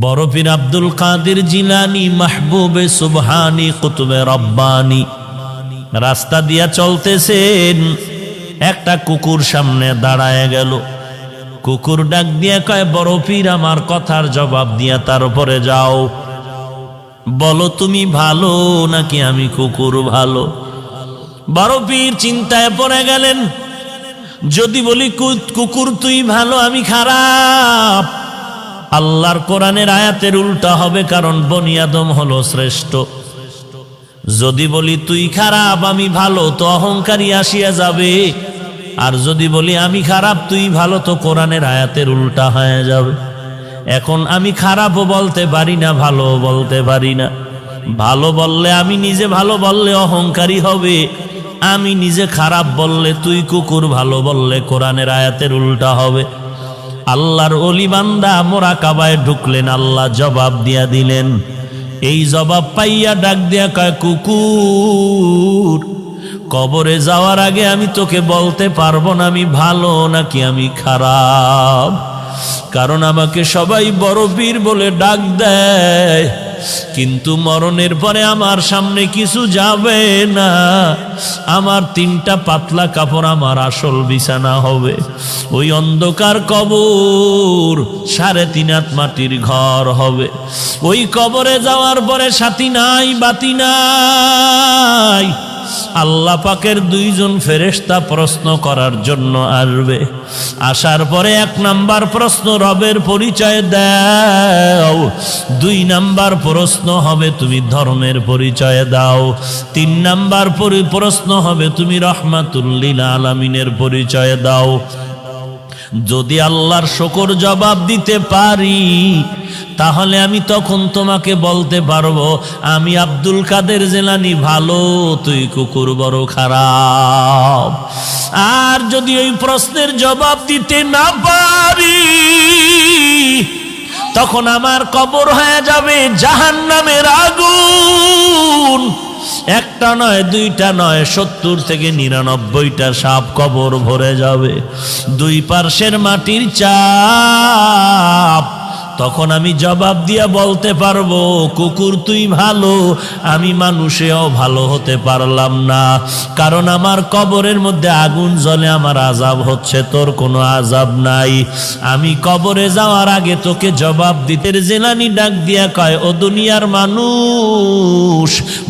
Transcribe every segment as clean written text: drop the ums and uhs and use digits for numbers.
বড় পীর আব্দুল কাদের জিলানী মাহবুবে সুবহানী কুতুবে রব্বানী রাস্তা দিয়া চলতেছেন, একটা কুকুর সামনে দাঁড়ায় গেল। কুকুর ডাক দিয়া কয়, বড় পীর আমার কথার জবাব দিয়া তারপরে যাও, বলো তুমি ভালো নাকি আমি কুকুর ভালো? বড় পীর চিন্তায় পড়ে গেলেন, যদি বলি কুকুর তুই ভালো আমি খারাপ, আল্লাহর কোরআনের আয়াতের উল্টা হবে, কারণ বনি আদম হলো শ্রেষ্ঠ। যদি বলি তুই খারাপ আমি ভালো, তো অহংকারী আসিয়া যাবে। আর যদি বলি আমি খারাপ তুই ভালো, তো কোরআনের আয়াতের উল্টা হয়ে যাবে। এখন আমি খারাপও বলতে পারি না, ভালো বলতে পারি না। ভালো বললে আমি নিজে ভালো বললে অহংকারী হবে, আমি নিজে খারাপ বললে তুই কুকুর, ভালো বললে কোরআনের আয়াতের উল্টা হবে। আল্লাহর ওলি বান্দা মোরাকাবায় ঢুকলেন, আল্লাহ জবাব দিয়া দিলেন। এই জবাব পাইয়া ডাক দিয়া কয়, কুকুর কবরে যাওয়ার আগে আমি তোকে বলতে পারবো না আমি ভালো নাকি আমি খারাপ, কারণ আমাকে সবাই বড় পীর বলে ডাক দেয়, কিন্তু মরণের পরে আমার সামনে কিছু যাবে না। আমার 3টা পাতলা কাপড় আমার আসল বিছানা হবে। ওই অন্ধকার কবর 3.5 হাত মাটির ঘর হবে। ওই কবরে যাওয়ার পরে সাথী নাই, বাতি নাই। আল্লাহ পাকের 2 জন ফেরেশতা প্রশ্ন করার জন্য আসবে। আসার পরে 1 নাম্বার প্রশ্ন, রবের পরিচয় দাও। 2 নাম্বার প্রশ্ন হবে তুমি ধর্মের পরিচয় দাও। 3 নাম্বার প্রশ্ন হবে তুমি রহমাতুল লিল আলামিনের পরিচয় দাও। যদি আল্লাহর শুকর জবাব দিতে পারি, তাহলে আমি তখন তোমাকে বলতে পারবো আমি আব্দুল কাদের জিলানী ভালো, তুই কুকুর বড় খারাপ। আর যদি ওই প্রশ্নের জবাব দিতে না পারি, তখন আমার কবর হয়ে যাবে জাহান্নামের আগুন। 1টা নয় 2টা নয়, 70 থেকে 99টা সাপ কবর ভরে যাবে। 2 পার্শ্বের মাটির চাপ। তখন আমি জবাব দিয়া বলতে পারবো, কুকুর তুই ভালো, আমি মানুষেও ভালো হতে পারলাম না, কারণ আমার কবরের মধ্যে আগুন জ্বলে, আমার আযাব হচ্ছে, তোর কোনো আযাব নাই। আমি কবরে যাওয়ার আগে তোকে জবাব দিতে। জিলানী ডাক দিয়া কয়, ও দুনিয়ার মানুষ,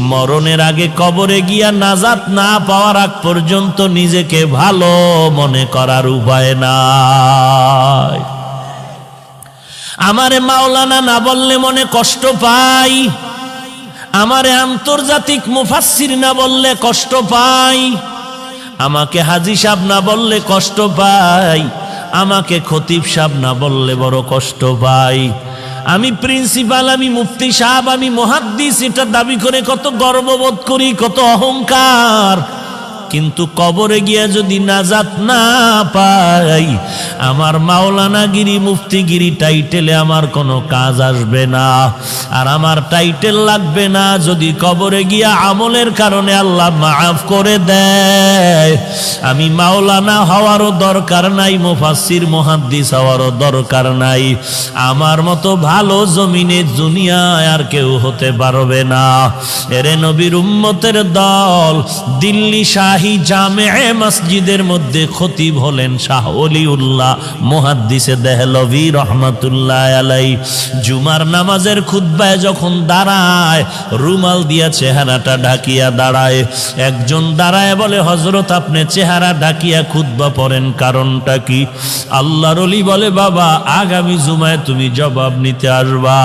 মরণের আগে কবরে গিয়া নাজাত না পাওয়ার আগ পর্যন্ত নিজেকে ভালো মনে করার উপায় নাই। আমারে মাওলানা না বললে মনে কষ্ট পাই, আমারে আন্তর্জাতিক মুফাসসির না বললে কষ্ট পাই, আমাকে হাজী সাহেব না বললে কষ্ট পাই, আমাকে খতিব সাহেব না বললে বড় কষ্ট পাই। আমি প্রিন্সিপাল, আমি মুফতি সাহেব, আমি মুহাদ্দিস, এটা দাবি করে কত গর্ববোধ করি, কত অহংকার। কিন্তু কবরে গিয়া যদি নাজাত না পাই, আমার মাওলানাগিরি মুফতিগিরি টাইটেলে আমার কোনো কাজ আসবে না। আর আমার টাইটেল লাগবে না যদি কবরে গিয়া আমলের কারণে আল্লাহ মাফ করে দেয়। আমি মাওলানা হওয়ারও দরকার নাই, মুফাসসির মুহাদ্দিস হওয়ারও দরকার নাই। আমার মতো ভালো জমিনে দুনিয়ায় আর কেউ হতে পারবে না। এরে নবীর উম্মতের দল, দিল্লি শাহী জামে মসজিদের মধ্যে খতিব হলেন শাহ ওলিউল্লাহ মুহাদ্দিসে দেহলভী রহমাতুল্লাহ আলাইহি। জুমার নামাজের খুতবায় যখন দাঁড়ায়, রুমাল দিয়া চেহারাটা ঢাকিয়া দাঁড়ায়। একজন দাঁড়ায় বলে, হযরত আপনি চেহারা ঢাকিয়া খুতবা পড়েন, কারণটা কি? আল্লাহর ওলি বলে, বাবা আগামী জুমায় তুমি জবাব নিতে আসবা।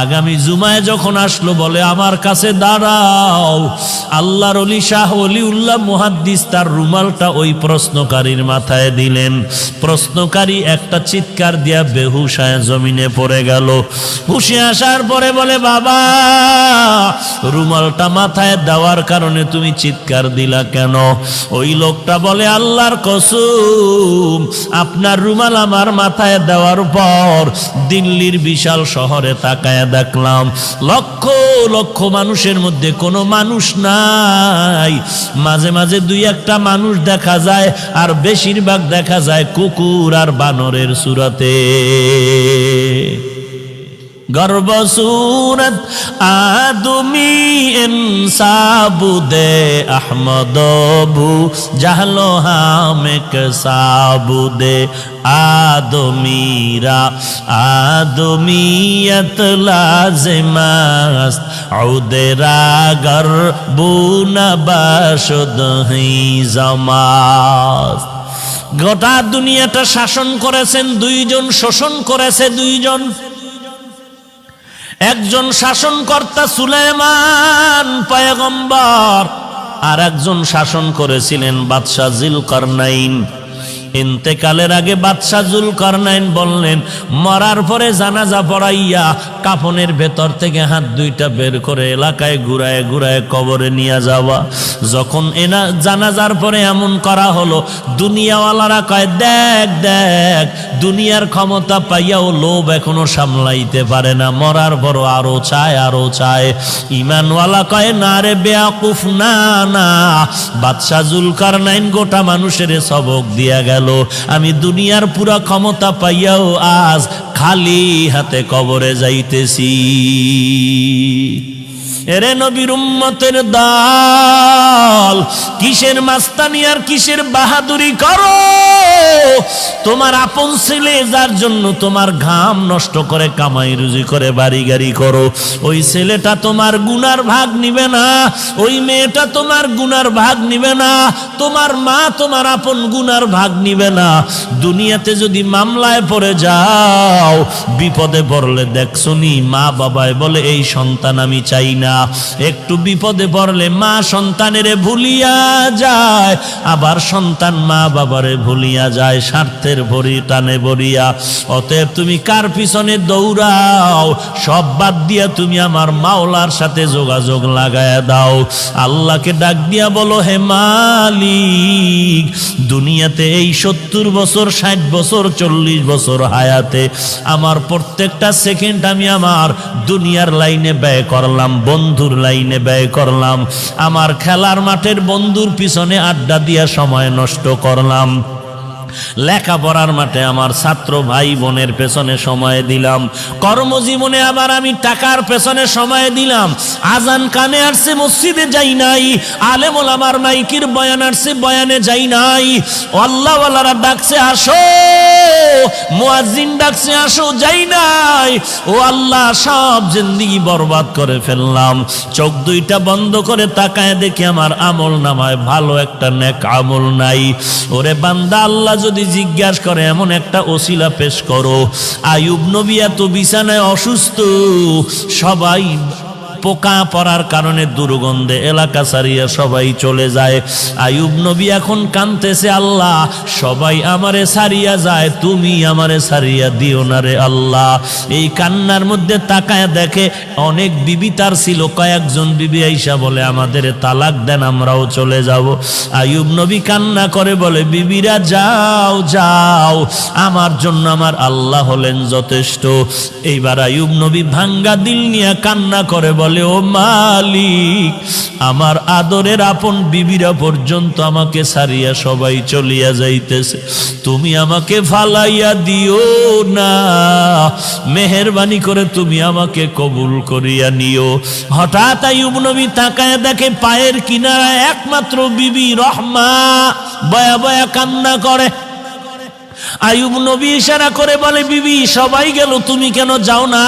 আগামী জুমায় যখন আসলো, বলে আমার কাছে দাঁড়াও। আল্লাহর ওলি শাহ ওলিউল্লাহ মুহাদ্দিস তার রুমালটা ওই প্রশ্নকারীর মাথায় দিলেন। প্রশ্নকারী একটা চিৎকার দিয়া বেহুশ হয়ে জমিনে পড়ে গেল। হুশে আসার পরে বলে, বাবা রুমালটা মাথায় দেওয়ার কারণে তুমি চিৎকার দিলা কেন? ওই লোকটা বলে, আল্লাহর কসম, আপনার রুমাল আমার মাথায় দেওয়ার পর দিল্লির বিশাল শহরে তাকায় দেখলাম লক্ষ লক্ষ মানুষের মধ্যে কোনো মানুষ নাই। মাঝে মাঝে 2-1টা মানুষ দেখা যায়, আর বেশিরভাগ দেখা যায় কুকুর আর বানরের সুরতে। गर्भ सूरत आदमी इंसाबुदे अहमदबू जहलो हामिक साबुदे आदमीरा आदमीयत लाजिमस्त औदेरा गर्बूना बाशुद ही जमास्त। গোটা দুনিয়াটা শাসন করেছেন দুইজন, শোষণ করেছে দুইজন। একজন শাসনকর্তা সুলাইমান পয়গম্বর, আর একজন শাসন করেছিলেন বাদশাহ যুলকারনাইন। ইন্তেকালের আগে বাদশাহ যুলকারনাইন বললেন, মরার পরে জানাজা পড়াইয়া কাফনের ভেতর থেকে হাত দুইটা বের করে এলাকায় ঘুরায় ঘুরায় কবরে নিয়ে যাওয়া। যখন এনা জানাজার পরে এমন করা হলো, দুনিয়াওয়ালারা কয়, দেখ দেখ, দুনিয়ার ক্ষমতা পাইয়াও লোভ এখনো সামলাইতে পারে না, মরার পর আরো চায় আরো চায়। ইমানওয়ালা কয়, না রে বেয়াকুফ, না না, বাদশাহ যুলকারনাইন গোটা মানুষের সবক দিয়া গেল। আমি দুনিয়ার পুরা ক্ষমতা পাইয়াও আজ খালি হাতে কবরে যাইতেছি। এরে নবীর উম্মতের দল, কিসের মাস্তানি আর কিসের বাহাদুরি করো? তোমার আপন ছেলে যার জন্য তোমার ঘাম নষ্ট করে কামাই রুজি করে বাড়ি গাড়ি করো, ওই ছেলেটা তোমার গুনার ভাগ নিবে না, ওই মেয়েটা তোমার গুনার ভাগ নিবে না, তোমার মা তোমার আপন গুনার ভাগ নিবে না। দুনিয়াতে যদি মামলায় পড়ে যাও, বিপদে পড়লে দেখছনি মা বাবায় বলে এই সন্তান আমি চাই না। একটু বিপদে পড়লে মা সন্তানেরে ভুলিয়া যায়, আবার সন্তান মা বাবারে ভুলিয়া যায় স্বার্থের ভরি টানে ভরিয়া। অতএব তুমি কার পিছনে দৌড়াও, সব বাদ দিয়া তুমি আমার মাওলার সাথে যোগাযোগ লাগায়া দাও। আল্লাহকে ডাক দিয়া বলো, হে মালিক, দুনিয়াতে এই 70 বছর 60 বছর 40 বছর হায়াতে আমার প্রত্যেকটা সেকেন্ড আমি আমার দুনিয়ার লাইনে ব্যয় করলাম, বন্ধুর লাইনে ব্যয় করলাম, আমার খেলার মাঠের বন্ধুর পিছনে আড্ডা দিয়া সময় নষ্ট করলাম, লেখাপড়ার মাঠে আমার ছাত্র ভাই বোনের পেছনে সময় দিলাম, কর্মজীবনে আবার আমি টাকার পেছনে সময় দিলাম। আজান কানে আসছে মসজিদে যাই নাই, আলেম ওলামার মাইকির বয়ান আসছে বয়ানে যাই নাই, আল্লাহওয়ালারা ডাকছে আসো, মুয়াজ্জিন ডাকছে আসো, যাই নাই। ও আল্লাহ, সব জিন্দেগি বরবাদ করে ফেললাম। চোখ দুইটা বন্ধ করে তাকায় দেখি আমার আমল নামায় ভালো একটা নেক আমল নাই। ওরে বান্দা, আল্লাহ যদি জিজ্ঞাসা করে এমন একটা ওসিলা পেশ করো। আইয়ুব নবী এত বিছানায় অসুস্থ, সবাই পোকা পড়ার কারণে দুর্গন্ধে এলাকা ছাড়িয়া সবাই চলে যায়। আইয়ুব নবী এখন কাঁদতেছে, আল্লাহ সবাই আমারে ছাড়িয়া যায়, তুমি আমারে ছাড়িয়া দিও না রে আল্লাহ। এই কান্নার মধ্যে তাকায় দেখে অনেক বিবি তার ছিল, কয়েকজন বিবি আইসা বলে আমাদের তালাক দেন, আমরাও চলে যাব। আইয়ুব নবী কান্না করে বলে, বিবিরা যাও যাও, আমার জন্য আমার আল্লাহ হলেন যথেষ্ট। এইবার আইয়ুব নবী ভাঙ্গা দিল নিয়ে কান্না করে বলে, ও মালিক, আমার আদরের আপন বিবিরা পর্যন্ত আমাকে ছাড়িয়া সবাই চলিয়া যাইতেছে, তুমি আমাকে ফালাইয়া দিও না, মেহেরবানি করে তুমি আমাকে কবুল করিয়া নিও। হঠাৎ আইয়ুব নবী তাকায় দেখে পায়ের কিনারায় একমাত্র বিবি রহমা বয়া বয়া কান্না করে। আইয়ুব নবী ইশারা করে বলে, বিবি সবাই গেল, তুমি কেন যাও না?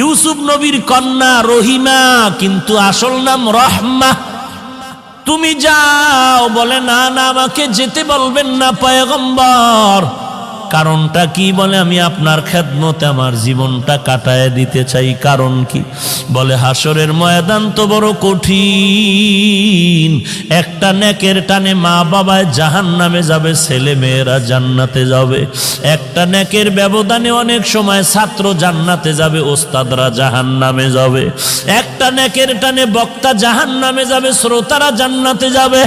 ইউসুফ নবীর কন্যা রহিমা, কিন্তু আসল নাম রহমা, তুমি যাও। বলে, না না, আমাকে যেতে বলবেন না পয়গম্বর। কারণটা কি? বলে, আমি আপনার খেদমতে আমার জীবনটা কাটায় দিতে চাই। কারণ কি? বলে, হাসরের ময়দান তো বড় কঠিন, একটা নেকের টানে মা বাবায় জাহান্নামে যাবে, ছেলে মেয়েরা জান্নাতে যাবে। একটা নেকের ব্যবধানে অনেক সময় ছাত্র জান্নাতে যাবে, ওস্তাদরা জাহান্নামে যাবে। একটা নেকের টানে বক্তা জাহান্নামে যাবে, শ্রোতারা জান্নাতে যাবে।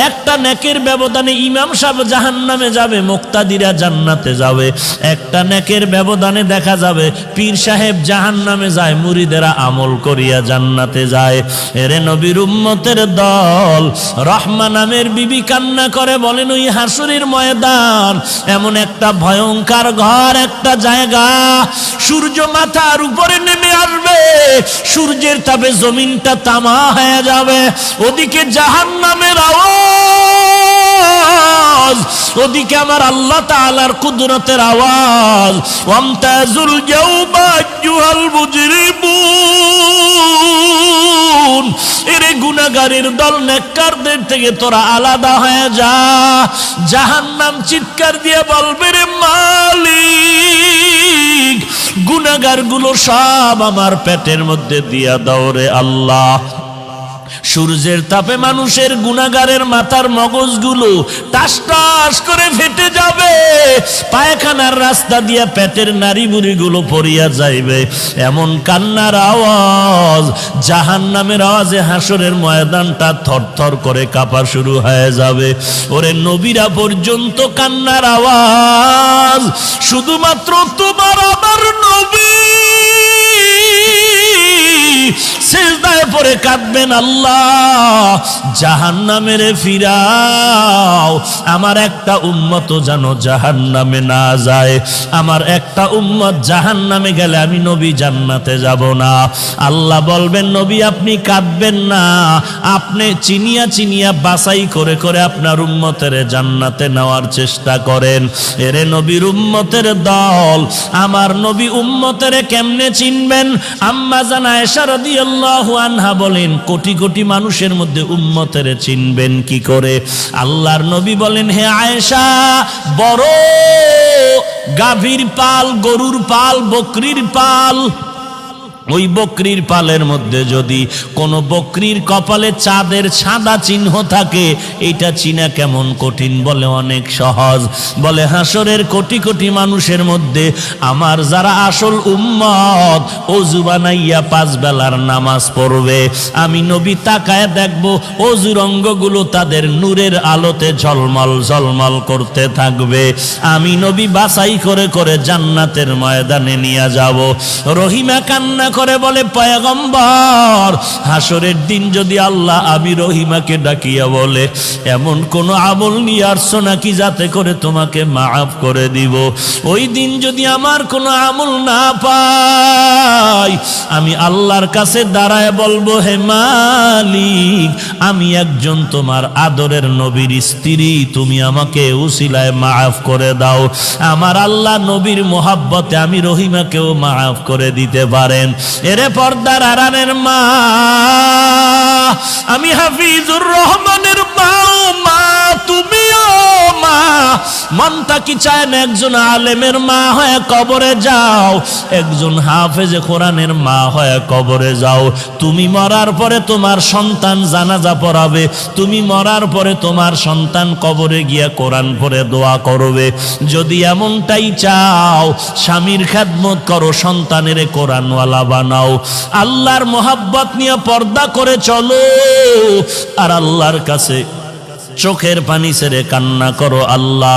একটা নেকের ব্যবধানে ইমাম সাহেব জাহান্নামে যাবে, মুক্তাদিরা জান্নাতে জান্নাতে যাবে। একটা নেকের ব্যবধানে দেখা যাবে পীর সাহেব জাহান্নামে যায়, মুরিদেরা আমল করিয়া জান্নাতে যায়। এরে নবীর উম্মতের দল, রহমা নামের বিবি কান্না করে বলেন, ওই হাসরের ময়দান এমন একটা ভয়ঙ্কর ঘর, একটা জায়গা, সূর্য মাথার উপরে নেমে আসবে, সূর্যের তাপে জমিনটা তামা হয়ে যাবে, ওদিকে জাহান্নামের আওয়াজ, ওদিকে আমার আল্লাহ তাআলার কুদরতের আওয়াজ। ওয়ামতাজুল ইয়াউমা আইয়ুহাল মুজরিমুন, এরে গুনাহগারের দল, নেককারদের থেকে তোরা আলাদা হয়ে যা। জাহান্নাম চিৎকার দিয়ে বলবে, রে মালিক, গুনাহগারগুলো সব আমার পেটের মধ্যে দিয়া দাও রে আল্লাহ। সূর্যের তাপে মানুষের গুনাহগারের মাথার মগজগুলো টাস টাস করে ফেটে যাবে, পায়খানার রাস্তা দিয়ে পেটের নাড়িভুড়িগুলো পড়িয়া যাইবে, এমন কান্নার আওয়াজ, জাহান্নামের আওয়াজে হাসরের ময়দানটা থরথর করে কাঁপা শুরু হয়ে যাবে। ওরে নবীরা পর্যন্ত কান্নার আওয়াজ, শুধুমাত্র তোমার আমার নবী সিজদায় পড়ে কাঁদবেন, আল্লাহ জাহান্নামের ফিরাও, আমার একটা উম্মত যেন জাহান্নামে না যায়, আমার একটা উম্মত জাহান্নামে গেলে আমি নবী জান্নাতে যাব না। আল্লাহ বলবেন, নবী আপনি কাঁদবেন না, আপনি চিনিয়া চিনিয়া বাছাই করে করে আপনার উম্মতের জান্নাতে নেওয়ার চেষ্টা করেন। এরে নবীর উম্মতের দল, আমার নবী উম্মতের কেমনে চিনবেন? আম্মা জান আয়েশা রাদিয়াল্লাহু আনহা বলেন, কোটি কোটি মানুষের মধ্যে উম্মতের চিনবেন কি করে? আল্লাহর নবী বলেন, হে আয়েশা, বড় গাভীর পাল, গরুর পাল, বকরির পাল, ওই বকরির পালের মধ্যে যদি কোনো বকরির কপালে চাঁদের সাদা চিহ্ন থাকে, এটা চিনা কেমন কঠিন? বলে অনেক সহজ। বলে হাসরের কোটি কোটি মানুষের মধ্যে আমার যারা আসল উম্মত, ওযু বানাইয়া 5 বেলার নামাজ পড়বে, আমি নবী তাকায় দেখব ওযুর অঙ্গগুলো তাদের নূরের আলোতে ঝলমল ঝলমল করতে থাকবে। আমি নবী বাছাই করে করে জান্নাতের ময়দানে নিয়ে যাব। রহিমা কান্না করে বলে, পয়গম্বর, হাসরের দিন যদি আল্লাহ আমি রহিমাকে ডাকিয়া বলে, এমন কোন আমল নিয়ে আসছো নাকি যাতে করে তোমাকে মাফ করে দিব? ওই দিন যদি আমার কোনো আমল না পাই, আমি আল্লাহর কাছে দাঁড়ায় বলবো, হে মালিক, আমি একজন তোমার আদরের নবীর স্ত্রী, তুমি আমাকে উসিলায় মাফ করে দাও। আমার আল্লাহ নবীর মোহাব্বতে আমি রহিমাকেও মাফ করে দিতে পারেন। এরে পর্দার আড়ালের মা, আমি হাফিজুর রহমানের মা, মা তুমিও মা। মনটা কি চায় না একজন আলেমের মা হয়ে কবরে যাও, একজন হাফেজে কোরআনের মা হয়ে কবরে যাও। তুমি মরার পরে তোমার সন্তান জানাজা পড়াবে, তুমি মরার পরে তোমার সন্তান কবরে গিয়া কোরআন পড়ে দোয়া করবে। যদি এমনটাই চাও, স্বামীর খেদমত করো, সন্তানের কোরআনওয়ালা বানাও, আল্লাহর মোহাব্বত নিয়ে পর্দা করে চলো, আর আল্লাহর কাছে চোখের পানি ছেড়ে কান্না করো, আল্লাহ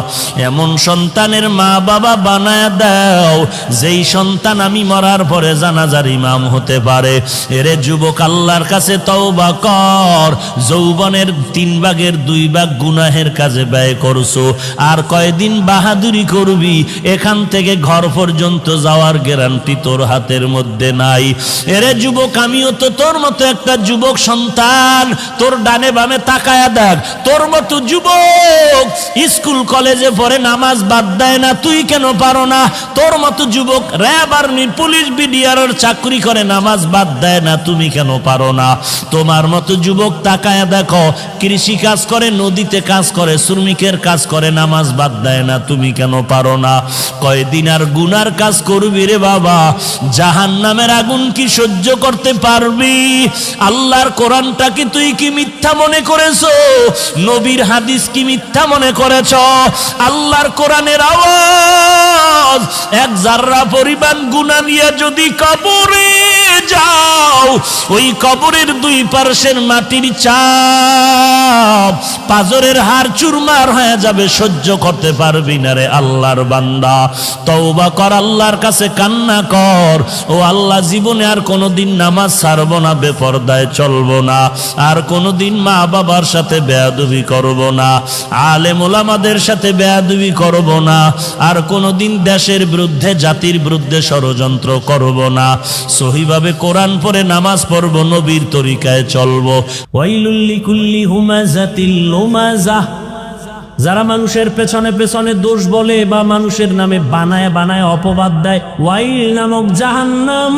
এমন সন্তানের মা বাবা বানায় দাও যেই সন্তান আমি মরার পরে জানাজার ইমাম হতে পারে। এরে যুবক, আল্লাহর কাছে তওবা কর। যৌবনের 3 ভাগের 2 ভাগ গুনাহের কাজে ব্যয় করছো, আর কয়দিন বাহাদুরি করবি? এখান থেকে ঘর পর্যন্ত যাওয়ার গ্যারান্টি তোর হাতের মধ্যে নাই। এরে যুবক, আমিও তো তোর মতো একটা যুবক সন্তান। তোর ডানে বামে তাকায়া দেখ, তোর মতো যুবক স্কুল কলেজে পড়ে নামাজ বাদ দেয় না, তুই কেন পারো না? তোর মতো যুবক র্যাব আর্মি পুলিশ বিডিআর চাকরি করে নামাজ বাদ দেয় না, তুমি কেন পারো না? তোমার মতো যুবক তাকায় দেখো, কৃষি কাজ করে, নদীতে কাজ করে, শ্রমিকের কাজ করে, নামাজ বাদ দেয় না, তুমি কেন পারো না? কয়দিন আর গুনার কাজ করবি রে বাবা? জাহান্নামের আগুন কি সহ্য করতে পারবি? আল্লাহর কোরআনটাকে তুই কি মিথ্যা মনে করেছো? নবীর হাদিস কি মিথ্যা মনে করেছ? আল্লাহর কোরআনের আওয়াজ, এক জাররা পরিমাণ গুনাহ নিয়ে যদি কবরে যাও, ওই কবরের দুই পার্শ্বের মাটির চাপ পাজরের হাড় চুরমার হয়ে যাবে, সহ্য করতে পারবি না রে আল্লাহর বান্দা। তওবা কর, আল্লাহর কাছে কান্না কর, ও আল্লাহ জীবনে আর কোনোদিন নামাজ ছাড়ব না, বেপরদায় চলব না, আর কোনোদিন মা বাবার সাথে বেয়াদবি করব না, আলেম ওলামাদের সাথে বেয়াদবি করব না, আর কোনোদিন দেশের বিরুদ্ধে জাতির বিরুদ্ধে ষড়যন্ত্র করব না, সহিভাবে কোরআন পড়ে নামাজ পড়ব, নবীর তরিকায় চলব। ওয়াইলুল লিকুল্লি হুমাযাতিল লুমাযাহ, যারা মানুষের পেছনে পেছনে দোষ বলে বা মানুষের নামে বানায় বানায় অপবাদ দেয়, ওয়াইল নামক জাহান্নাম।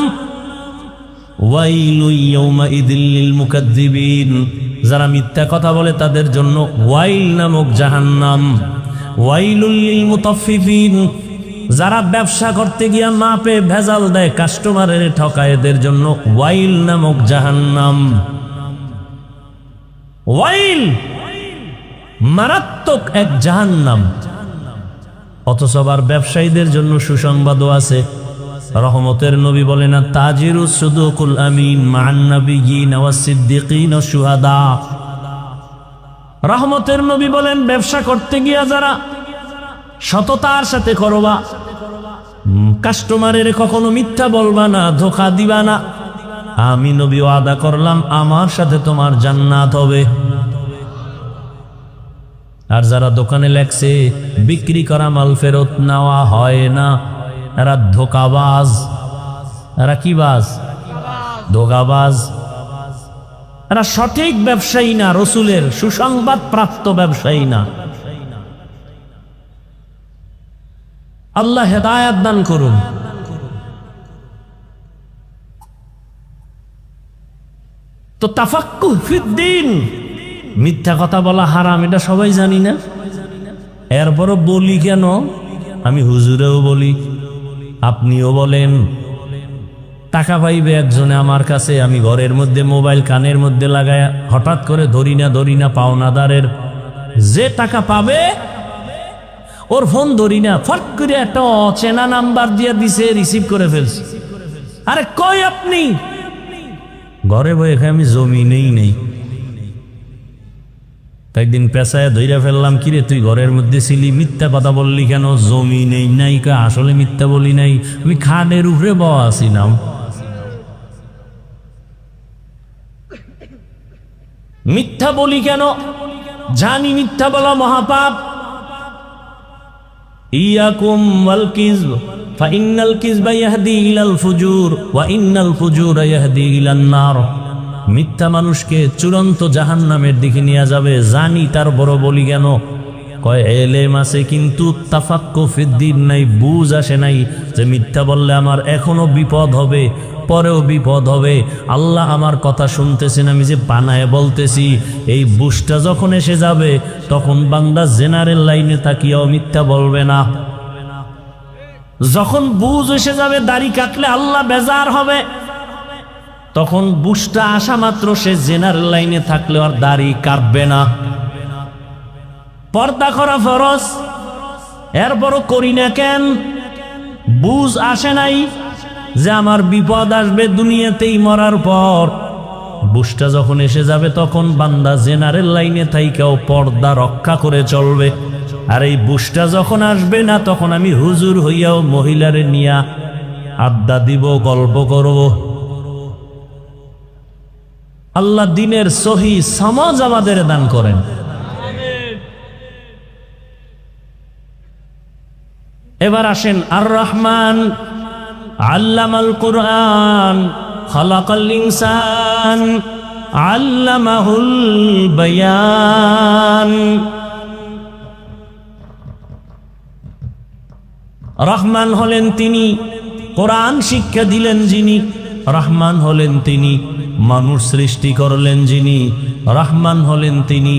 ওয়াইলু ইয়াউমাইযিল লিল মুকাদ্দিবিন, যারা মিথ্যা কথা বলে তাদের জন্য ওয়াইল নামক জাহান্নাম। ওয়াইলুল লিল মুতাফফিফিন, যারা ব্যবসা করতে গিয়া মাপে ভেজাল দেয়, কাস্টমারের ঠকায়, এদের জন্য ওয়াইল নামক জাহান্নাম। ওয়াইল মারাত্মক এক জাহান্নাম। অথচ আবার ব্যবসায়ীদের জন্য সুসংবাদও আছে। রহমতের নবী বলেন, তাজিরুস সুদুকুল আমিন মান নাবিয়িন ওয়াস সিদ্দিকিন ওয়াশ শুহাদা। রহমতের নবী বলেন, ব্যবসা করতে গিয়া যারা সততার সাথে করবা, কাস্টমারের কখনো মিথ্যা বলবা না, ধোঁকা দিবা না, আমি নবী ওয়াদা করলাম আমার সাথে তোমার জান্নাত হবে। আর যারা দোকানে লেখছে বিক্রি করা মাল ফেরত নেওয়া হয় না, এরা ধোকাবাজ। এরা কি বাজ? ধোকাবাজ। এরা সঠিক ব্যবসায়ী না, রসুলের সুসংবাদ প্রাপ্ত ব্যবসায়ী না। আল্লাহ হেদায়েত দান করুন। তো তাফাক্কুহ ফিদ্দিন, মিথ্যা কথা বলা হারাম, এটা সবাই জানি না, এরপরও বলি কেন? আমি হুজুরেও বলি, আপনিও বলেন। টাকা পাইবে একজনে আমার কাছে, আমি ঘরের মধ্যে মোবাইল কানের মধ্যে লাগায় হঠাৎ করে ধরি না পাওনাদারের যে টাকা পাবে ওর ফোন ধরি না, ফট করে একটা অচেনা নাম্বার দিয়ে দিছে, রিসিভ করে ফেলছে। আরে কই আপনি? ঘরে বই এখানে আমি জমিনেই নেই। একদিন পেশায় ধইরা ফেললাম, কিরে তুই ঘরের মধ্যে ছিলি, মিথ্যা কথা বললি কেন? জমি নেই নাই। আসলে মিথ্যা বলি নাই, আমি খাটের উপরে বওয়া আছিলাম। মিথ্যা বলি কেন? জানি মিথ্যা বলা মহাপাপ। ইয়াকুম ওয়াল কিযব ফাইন্নাল কিযবা ইয়াহদি ইলাল ফুজুর ওয়া ইন্নাল ফুজুরা ইয়াহদি ইলান নার। মিথ্যা মানুষকে চূড়ান্ত জাহান্নামের দিকে নিয়ে যাবে। জানি, তার বড় বলি কেন? কয় এলেম আছে কিন্তু তাফাক্কু ফিদ্দিন নাই, বুঝ আসে নাই যে মিথ্যা বললে আমার এখনো বিপদ হবে, পরেও বিপদ হবে। আল্লাহ আমার কথা শুনতেছেন, আমি যে বানায় বলতেছি, এই বুঝটা যখন এসে যাবে তখন বান্দা জেনারেল লাইনে তাকিয়েও মিথ্যা বলবে না। যখন বুঝ এসে যাবে, দাড়ি কাটলে আল্লাহ বেজার হবে, তখন বুঝটা আসা মাত্র সে জেনারেল লাইনে থাকলে আর দাড়ি কাটবে না। পর্দা করা ফরজ, এরপরও করি না কেন? বুঝ আসে নাই যে আমার বিপদ আসবে দুনিয়াতেই মরার পর। বুঝটা যখন এসে যাবে তখন বান্দা জেনারেল লাইনে থাইকাও পর্দা রক্ষা করে চলবে। আর এই বুঝটা যখন আসবে না, তখন আমি হুজুর হইয়াও মহিলারে নিয়া আড্ডা দিব, গল্প করব। আল্লাহ দিনের সহি সমাজ আমাদের দান করেন। এবার আসেন, আর রহমান আল্লামাল কুরআন খালাকাল ইনসান আল্লামাহুল বায়ান। রহমান হলেন তিনি, কোরআন শিক্ষা দিলেন যিনি। রহমান হলেন তিনি, মানুষ সৃষ্টি করলেন যিনি। রহমান হলেন তিনি,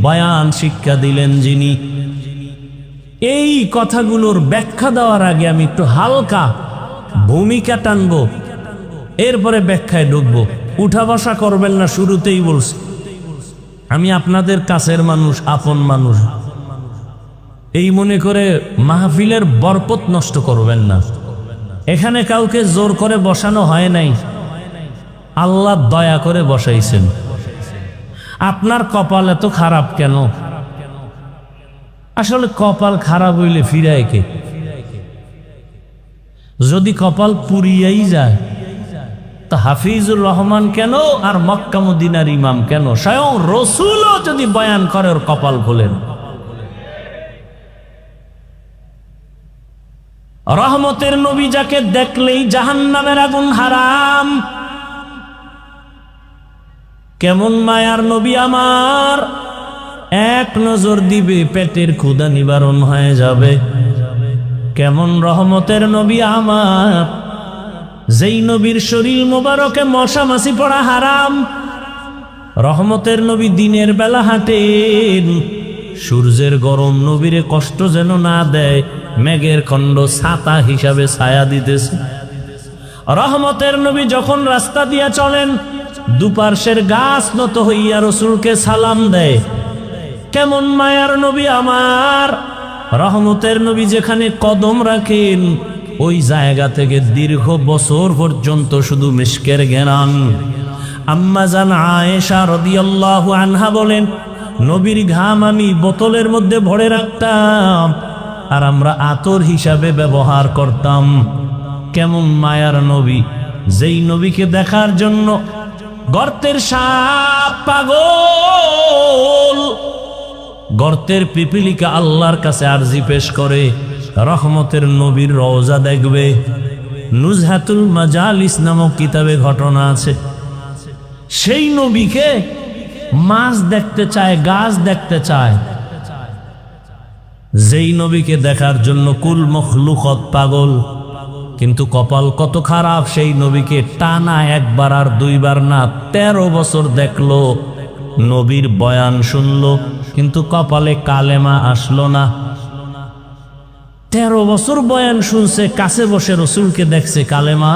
বয়ান শিক্ষা দিলেন যিনি। এই কথাগুলোর ব্যাখ্যা দেওয়ার আগে আমি একটু হালকা ভূমিকা টানবো, এরপরে ব্যাখ্যায় ঢুকবো। উঠা বসা করবেন না, শুরুতেই বলছি। আমি আপনাদের কাছের মানুষ, আপন মানুষ, এই মনে করে মাহফিলের বরকত নষ্ট করবেন না। এখানে কাউকে জোর করে বসানো হয় নাই, আল্লাহ দয়া করে বসাইছেন। আপনার কপাল এত খারাপ কেন? আসলে কপাল খারাপ হইলে ফিরায় কে? যদি কপাল পুরিয়াই যায় তা হাফিজুর রহমান কেন আর মক্কা মদিনার ইমাম কেন? স্বয়ং রসুলও যদি বয়ান করে ওর কপাল খোলেন। রহমতের নবী যাকে দেখলেই জাহান্নামের আগুন হারাম, কেমন মায়ার নবী আমার, এক নজর দিবে পেটের ক্ষুধা নিবারণ হয়ে যাবে। কেমন রহমতের নবী আমার, যেই নবীর শরীর মোবারকে মশা মাছি পড়া হারাম। রহমতের নবী দিনের বেলা হাঁটেন, সূর্যের গরম নবীরে কষ্ট যেন না দেয়, মেঘের খণ্ড ছাতা হিসাবে ছায়া দিতেছে। রহমতের নবী যখন রাস্তা দিয়া চলেন, দুপার্শ্বের গাছ নত হইয়া রসুলকে সালাম দেয়। কেমন মায়ার নবী আমার, রহমতের নবী যেখানে কদম রাখেন ওই জায়গা থেকে দীর্ঘ বছর পর্যন্ত শুধু মিশকের ঘেরান। আম্মা জান আয়েশা রাদিয়াল্লাহু আনহা বলেন, নবীর ঘাম আমি বোতলের মধ্যে ভরে রাখতাম আর আমরা আতর হিসাবে ব্যবহার করতাম। কেমন মায়ার নবী, যেই নবীকে দেখার জন্য গর্তের সাপ পাগল, গর্তের পিপিলিকা আল্লাহর কাছে আরজি পেশ করে রহমতের নবীর রওজা দেখবে। নুজহাতুল মাজালিস নামক কিতাবে ঘটনা আছে, সেই নবীকে মাছ দেখতে চায়, গাছ দেখতে চায়। যেই নবীকে দেখার জন্য কুল মখলুকত পাগল, কিন্তু কপাল কত খারাপ, সেই নবীকে টানা একবার আর দুইবার না 13 বছর দেখলো, নবীর বয়ান শুনলো, কিন্তু কপালে কালেমা আসলো না। 13 বছর বয়ান শুনছে, কাছে বসে রসুলকে দেখছে, কালেমা।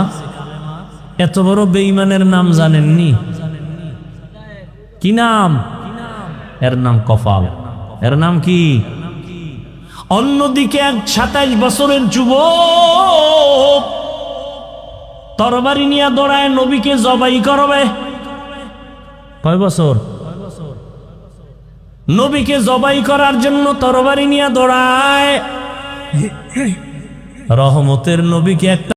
এত বড় বেঈমানের নাম জানেননি? কি নাম? এর নাম কপাল। এর নাম কি? অন্যদিকে এক 27 বছরের যুবক তরবারি নিয়ে দৌড়ায় নবীকে জবাই করবে। কয় বছর? নবীকে জবাই করার জন্য তরবারি নিয়ে দৌড়ায়। রহমতের নবীকে একটা